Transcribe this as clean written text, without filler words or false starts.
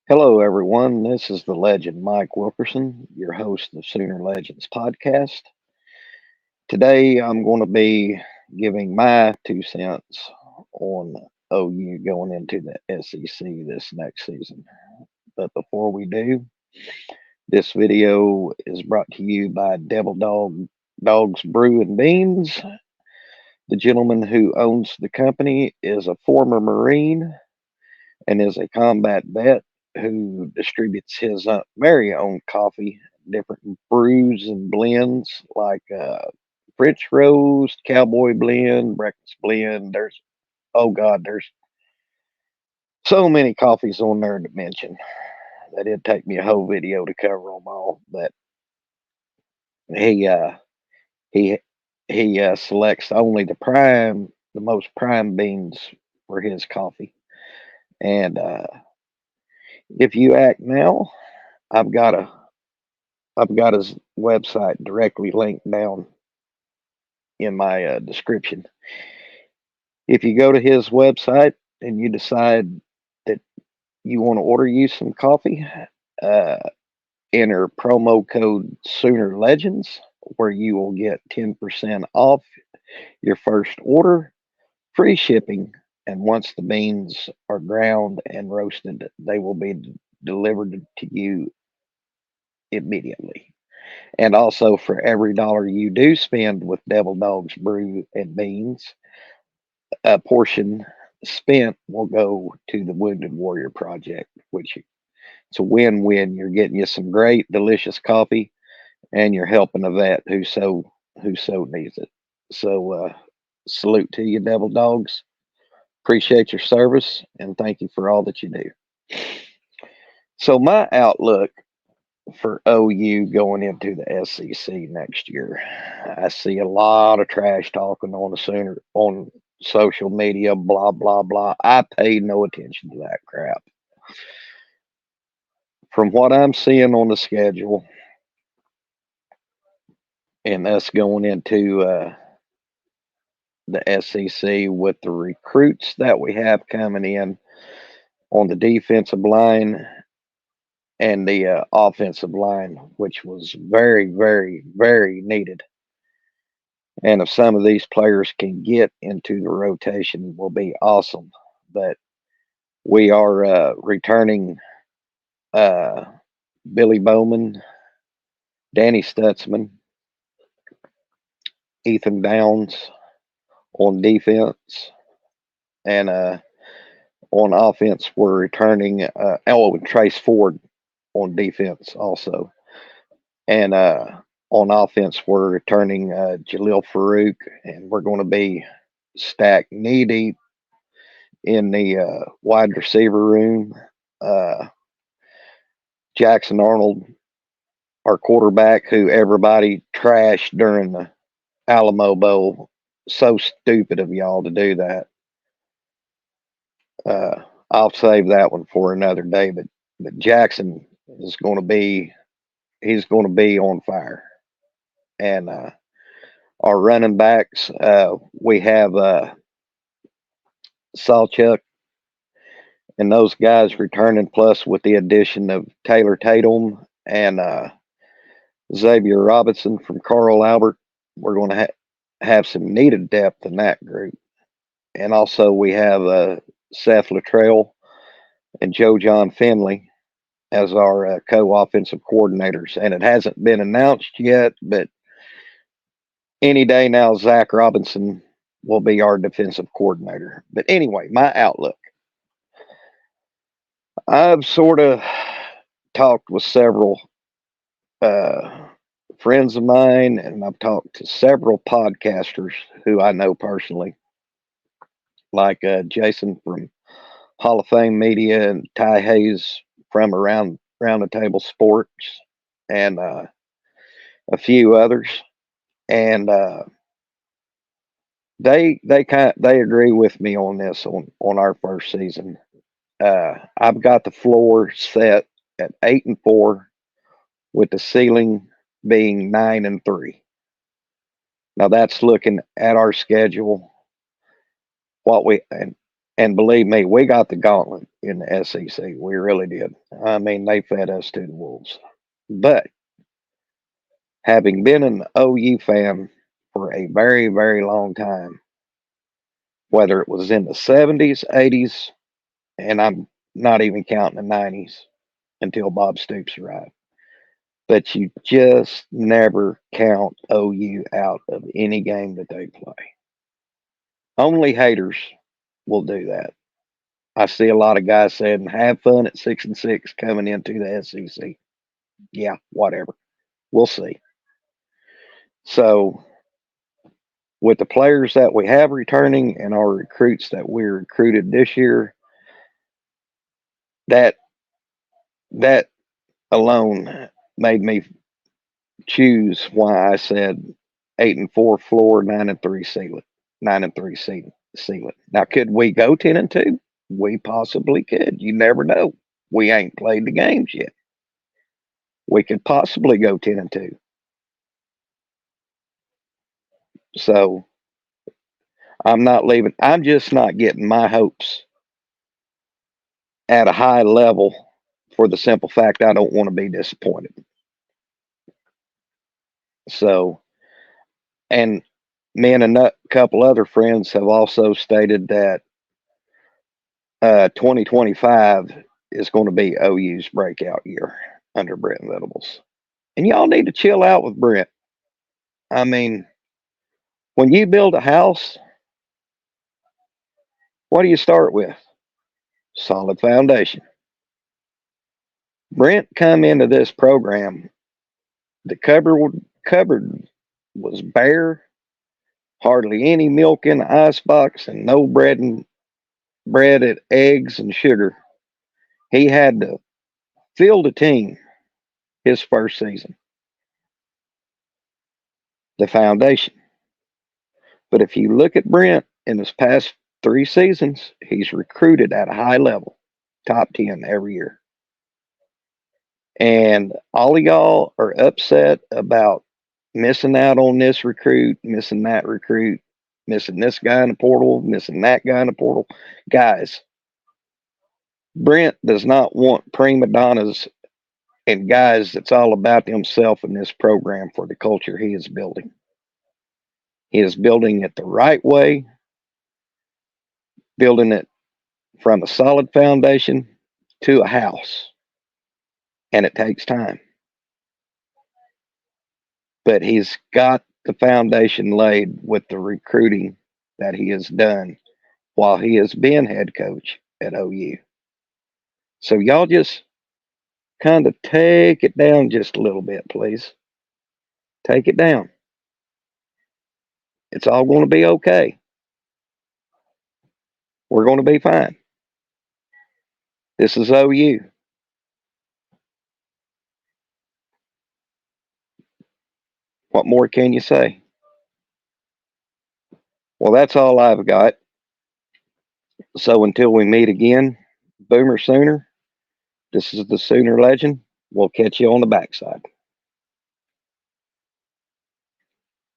Hello, everyone. This is the legend Mike Wilkerson, your host of Sooner Legends podcast. Today, I'm going to be giving my 2 cents on OU going into the SEC this next season. But before we do, this video is brought to you by Devil Dogs Brew and Beans. The gentleman who owns the company is a former Marine and is a combat vet who distributes his very own coffee, different brews and blends like French roast, cowboy blend, breakfast blend. There's so many coffees on there to mention that it'd take me a whole video to cover them all. But he uh, he he selects only the most prime beans for his coffee. And if you act now, I've got a I've got his website directly linked down in my description. If you go to his website and you decide that you want to order you some coffee, uh, enter promo code Sooner Legends, where you will get 10% off your first order, free shipping, and once the beans are ground and roasted, they will be delivered to you immediately. And also, for every dollar you do spend with Devil Dogs Brew and Beans, a portion spent will go to the Wounded Warrior Project, which it's a win-win. You're getting you some great, delicious coffee, and you're helping a vet who so needs it. So, salute to you, Devil Dogs. Appreciate your service, and thank you for all that you do. So, my outlook for OU going into the SEC next year. I see a lot of trash talking on the Sooner on social media, blah blah blah. I pay no attention to that crap. From what I'm seeing on the schedule, and us going into the SEC with the recruits that we have coming in on the defensive line and the offensive line, which was very, very, very needed. And if some of these players can get into the rotation, will be awesome. But we are returning uh, Billy Bowman, Danny Stutzman, Ethan Downs on defense, and on offense we're returning Trace Ford on defense also, and on offense we're returning Jalil Farouk, and we're going to be stacked knee deep in the wide receiver room. Uh, Jackson Arnold, our quarterback, who everybody trashed during the Alamo Bowl. So stupid of y'all to do that. I'll save that one for another day. But Jackson is going to be he's going to be on fire. And our running backs, we have Salchuk and those guys returning, plus with the addition of Taylor Tatum and Xavier Robinson from Carl Albert, we're going to have some needed depth in that group. And also we have Seth Luttrell and Joe John Finley as our co-offensive coordinators. And it hasn't been announced yet, but any day now, Zach Robinson will be our defensive coordinator. But anyway, my outlook. I've sort of talked with several uh, friends of mine, and I've talked to several podcasters who I know personally, like Jason from Hall of Fame Media and Ty Hayes from around the Table Sports, and a few others, and they agree with me on this on our first season. I've got the floor set at 8-4, with the ceiling being 9-3. Now that's looking at our schedule, what we And believe me, we got the gauntlet in the SEC. We really did. I mean, they fed us to the wolves. But having been an OU fan for a very, very long time, whether it was in the 70s, 80s, and I'm not even counting the 90s until Bob Stoops arrived. But you just never count OU out of any game that they play. Only haters will do that. I see a lot of guys saying, have fun at 6-6 coming into the SEC. Yeah, whatever. We'll see. So, with the players that we have returning and our recruits that we recruited this year, that that alone made me choose why I said 8-4 floor, 9-3 ceiling, 9-3 ceiling. Now, could we go 10-2? We possibly could. You never know. We ain't played the games yet. We could possibly go 10-2. So I'm not leaving. I'm just not getting my hopes at a high level for the simple fact I don't want to be disappointed. So, and me and a couple other friends have also stated that 2025 is going to be OU's breakout year under Brent Venables. And y'all need to chill out with Brent. I mean, when you build a house, what do you start with? Solid foundation. Brent come into this program, the cupboard was bare, hardly any milk in the icebox, and no bread and eggs and sugar. He had to field a team his first season. The foundation. But if you look at Brent in his past 3 seasons, he's recruited at a high level, top 10 every year. And all of y'all are upset about missing out on this recruit, missing that recruit, missing this guy in the portal, missing that guy in the portal. Guys, Brent does not want prima donnas and guys that's all about himself in this program for the culture he is building. He is building it the right way, building it from a solid foundation to a house. And it takes time. But he's got the foundation laid with the recruiting that he has done while he has been head coach at OU. So y'all just kind of take it down just a little bit, please. Take it down. It's all going to be okay. We're going to be fine. This is OU. What more can you say? Well, that's all I've got. So until we meet again, Boomer Sooner, this is the Sooner Legend. We'll catch you on the backside.